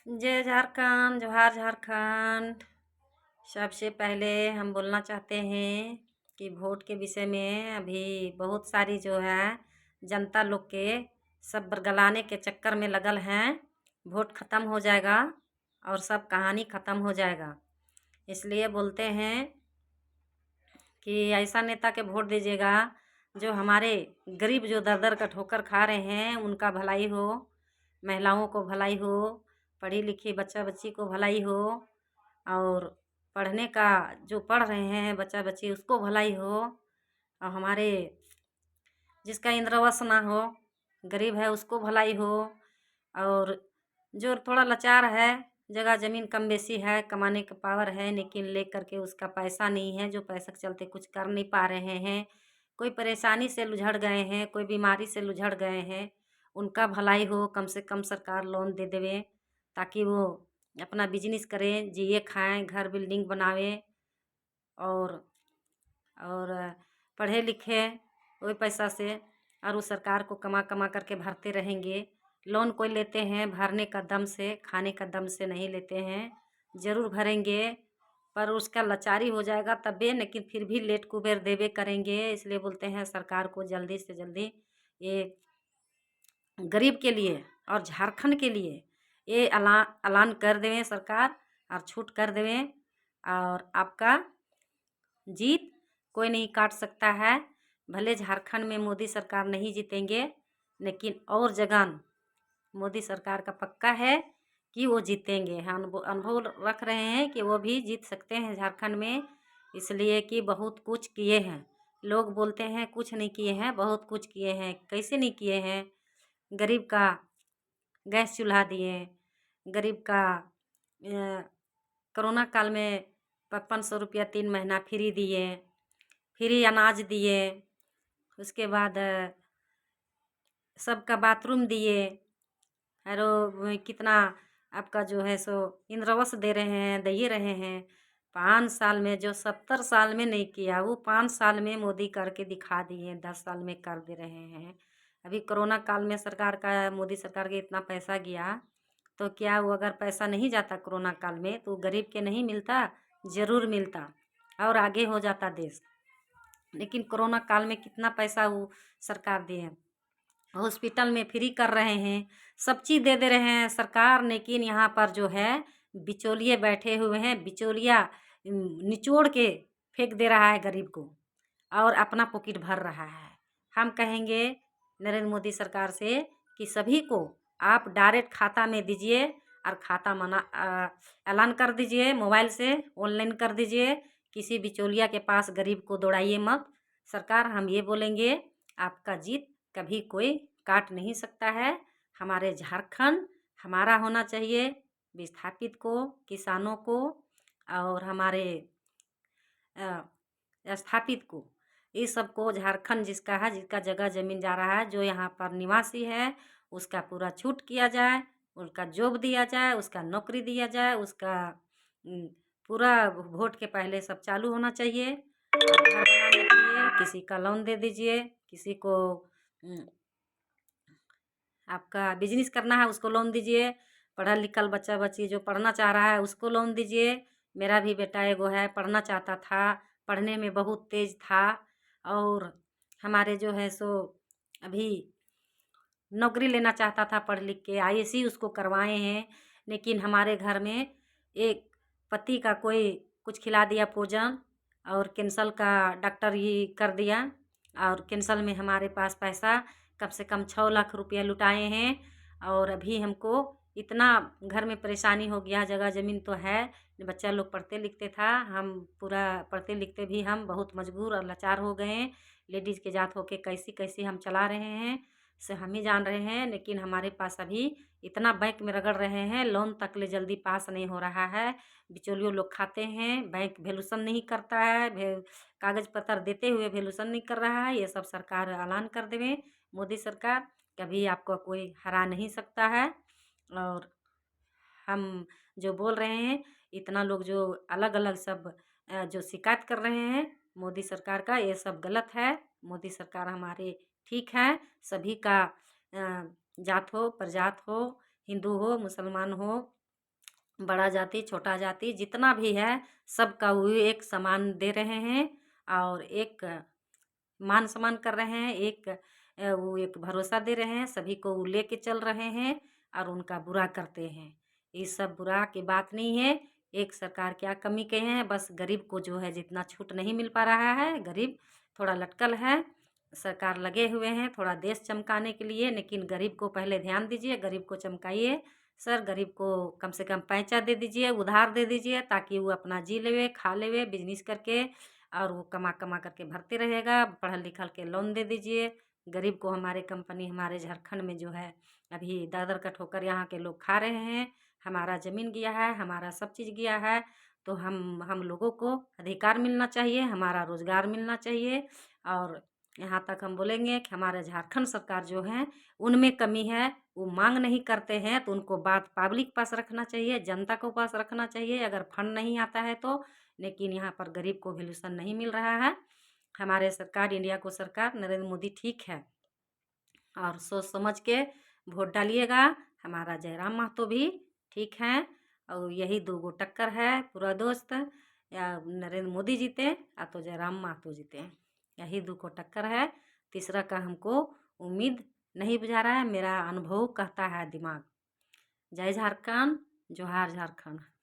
जय झारखंड, जोहार झारखंड। सबसे पहले हम बोलना चाहते हैं कि वोट के विषय में अभी बहुत सारी जो है जनता लोग के सब बरगलाने के चक्कर में लगल हैं। वोट ख़त्म हो जाएगा और सब कहानी ख़त्म हो जाएगा। इसलिए बोलते हैं कि ऐसा नेता के वोट दीजिएगा जो हमारे गरीब जो दर दर का ठोकर खा रहे हैं उनका भलाई हो, महिलाओं को भलाई हो, पढ़ी लिखी बच्चा बच्ची को भलाई हो, और पढ़ने का जो पढ़ रहे हैं बच्चा बच्ची उसको भलाई हो, और हमारे जिसका इंद्रावास ना हो, गरीब है उसको भलाई हो, और जो थोड़ा लाचार है, जगह ज़मीन कम बेसी है, कमाने का पावर है लेकिन ले करके उसका पैसा नहीं है, जो पैसा के चलते कुछ कर नहीं पा रहे हैं, कोई परेशानी से लुझड़ गए हैं, कोई बीमारी से लुझड़ गए हैं, उनका भलाई हो। कम से कम सरकार लोन दे देवे ताकि वो अपना बिजनेस करें, जिए खाएं, घर बिल्डिंग बनावे, और और पढ़े लिखे वही पैसा से, और वो सरकार को कमा कमा करके भरते रहेंगे। लोन कोई लेते हैं भरने का दम से, खाने का दम से नहीं लेते हैं। ज़रूर भरेंगे पर उसका लाचारी हो जाएगा तबे, लेकिन फिर भी लेट कुबेर देवे करेंगे। इसलिए बोलते हैं सरकार को जल्दी से जल्दी ये गरीब के लिए और झारखंड के लिए ये ऐलान कर देवें सरकार, और छूट कर देवें, और आपका जीत कोई नहीं काट सकता है। भले झारखंड में मोदी सरकार नहीं जीतेंगे लेकिन और जगह मोदी सरकार का पक्का है कि वो जीतेंगे। हम अनुभव रख रहे हैं कि वो भी जीत सकते हैं झारखंड में, इसलिए कि बहुत कुछ किए हैं। लोग बोलते हैं कुछ नहीं किए हैं, बहुत कुछ किए हैं। कैसे नहीं किए हैं? गरीब का गैस चूल्हा दिए, गरीब का कोरोना काल में 5500 रुपया 3 महीना फ्री दिए, फ्री अनाज दिए, उसके बाद सबका बाथरूम दिए, और कितना आपका जो है सो इंद्रावास दे रहे हैं, दे रहे हैं। 5 साल में जो 70 साल में नहीं किया वो 5 साल में मोदी करके दिखा दिए, 10 साल में कर दे रहे हैं। अभी कोरोना काल में सरकार का, मोदी सरकार के इतना पैसा गया तो क्या वो अगर पैसा नहीं जाता कोरोना काल में तो गरीब के नहीं मिलता? ज़रूर मिलता और आगे हो जाता देश। लेकिन कोरोना काल में कितना पैसा वो सरकार दिए, हॉस्पिटल में फ्री कर रहे हैं, सब चीज़ दे दे रहे हैं सरकार। लेकिन यहाँ पर जो है बिचौलिए बैठे हुए हैं, बिचौलिया निचोड़ के फेंक दे रहा है गरीब को और अपना पॉकेट भर रहा है। हम कहेंगे नरेंद्र मोदी सरकार से कि सभी को आप डायरेक्ट खाता में दीजिए, और खाता मना ऐलान कर दीजिए, मोबाइल से ऑनलाइन कर दीजिए। किसी बिचौलिया के पास गरीब को दौड़ाइए मत। सरकार हम ये बोलेंगे, आपका जीत कभी कोई काट नहीं सकता है। हमारे झारखंड हमारा होना चाहिए, विस्थापित को, किसानों को, और हमारे स्थापित को, ये सबको झारखंड जिसका है, जिसका जगह ज़मीन जा रहा है, जो यहाँ पर निवासी है उसका पूरा छूट किया जाए, उसका जॉब दिया जाए, उसका नौकरी दिया जाए, उसका पूरा वोट के पहले सब चालू होना चाहिए। और घर बनाने के लिए किसी का लोन दे दीजिए, किसी को आपका बिजनेस करना है उसको लोन दीजिए, पढ़ा लिखल बच्चा बच्ची जो पढ़ना चाह रहा है उसको लोन दीजिए। मेरा भी बेटा एगो है, पढ़ना चाहता था, पढ़ने में बहुत तेज़ था, और हमारे जो है सो अभी नौकरी लेना चाहता था पढ़ लिख के, आईएएस उसको करवाए हैं। लेकिन हमारे घर में एक पति का कोई कुछ खिला दिया भोजन, और कैंसल का डॉक्टर ही कर दिया, और कैंसल में हमारे पास पैसा कम से कम 6 लाख रुपया लुटाए हैं। और अभी हमको इतना घर में परेशानी हो गया, जगह ज़मीन तो है, बच्चा लोग पढ़ते लिखते था, हम पूरा पढ़ते लिखते भी हम बहुत मजबूर और लाचार हो गए हैं। लेडीज़ के जात होके कैसी कैसी हम चला रहे हैं से हम ही जान रहे हैं। लेकिन हमारे पास अभी इतना बैंक में रगड़ रहे हैं, लोन तक ले जल्दी पास नहीं हो रहा है। बिचौलियों लोग खाते हैं, बैंक वैल्यूशन नहीं करता है, कागज़ पत्र देते हुए वैल्यूशन नहीं कर रहा है। ये सब सरकार ऐलान कर देवे, मोदी सरकार, कभी आपको कोई हरा नहीं सकता है। और हम जो बोल रहे हैं, इतना लोग जो अलग अलग सब जो शिकायत कर रहे हैं मोदी सरकार का, ये सब गलत है। मोदी सरकार हमारे ठीक है, सभी का जात हो, प्रजात हो, हिंदू हो, मुसलमान हो, बड़ा जाति छोटा जाति जितना भी है सबका वो एक समान दे रहे हैं और एक मान सम्मान कर रहे हैं। एक वो एक भरोसा दे रहे हैं, सभी को वो लेके चल रहे हैं और उनका बुरा करते हैं। ये सब बुरा की बात नहीं है। एक सरकार क्या कमी के हैं, बस गरीब को जो है जितना छूट नहीं मिल पा रहा है, गरीब थोड़ा लटकल है। सरकार लगे हुए हैं थोड़ा देश चमकाने के लिए, लेकिन गरीब को पहले ध्यान दीजिए, गरीब को चमकाइए। सर गरीब को कम से कम पैंचा दे दीजिए, उधार दे दीजिए, ताकि वो अपना जी लेवे खा लेवे बिजनेस करके, और वो कमा कमा करके भरते रहेगा। पढ़ल लिखल के लोन दे दीजिए। गरीब को हमारे कंपनी हमारे झारखंड में जो है अभी दर दर का ठोकर यहाँ के लोग खा रहे हैं। हमारा ज़मीन गया है, हमारा सब चीज़ गया है। तो हम लोगों को अधिकार मिलना चाहिए, हमारा रोज़गार मिलना चाहिए। और यहाँ तक हम बोलेंगे कि हमारे झारखंड सरकार जो है उनमें कमी है। वो मांग नहीं करते हैं तो उनको बात पब्लिक पास रखना चाहिए, जनता को पास रखना चाहिए अगर फंड नहीं आता है तो। लेकिन यहाँ पर गरीब को वैल्यूशन नहीं मिल रहा है। हमारे सरकार इंडिया को सरकार नरेंद्र मोदी ठीक है, और सोच समझ के वोट डालिएगा। हमारा जयराम महतो भी ठीक है, और यही दो गो टक्कर है पूरा दोस्त, या नरेंद्र मोदी जीते या तो जयराम महतो जीते, यही दो को टक्कर है। तीसरा का हमको उम्मीद नहीं बुझा रहा है, मेरा अनुभव कहता है दिमाग। जय झारखंड, जोहार झारखंड।